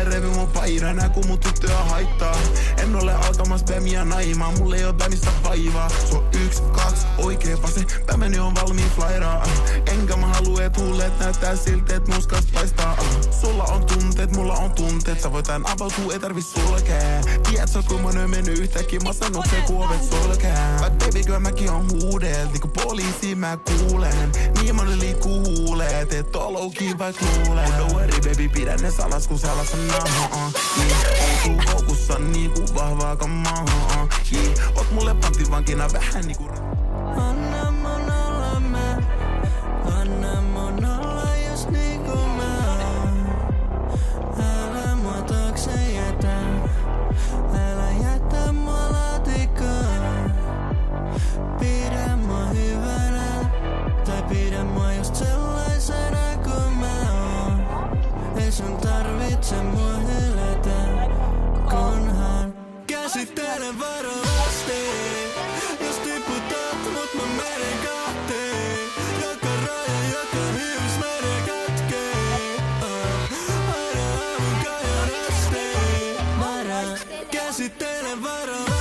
tulee revi mun paina, nää kun mun tyttöä haittaa. En ole alkamas bämiä naimaa, mulle ei oo bämistä vaivaa. Se on 1, 2, oikee vase, bämeni on valmiin flairaa. Enkä mä haluu et huulet näyttää siltä et muskas paistaa. Sulla on tunteet, mulla on tunteet, sä voit tän avautuu, ei tarvi sulkee. Tiedätkö kun mä oon mennyt yhtäkkiä masennukseen ku ovet sulkee. But baby girl mäkin on huudelt, niinku poliisi mä kuulen. Niin moni liikkuu huuleet, et oo low-key vaik luulen. Don't worry baby, pidä ne salas kun salassa naha. On sun koukussa niinku vahvaa kamaa. Oot mulle panttivankina vähän niinku. Anna mun olla mä, anna mun olla just niinku mä oon. Älä mua taakse jätä, älä jätä mua laatikkoon. Pidä mua hyvänä, tai pidä mua just sellaisena kuin mä oon. Ei sun tarvitse mua hylätä, kunhan käsittele varovasti. Jos tiputat mut mä menen kahteen, joka raja, joka hyys menee katkeen. Aina aamun kajon asti, varo, käsittele varovasti.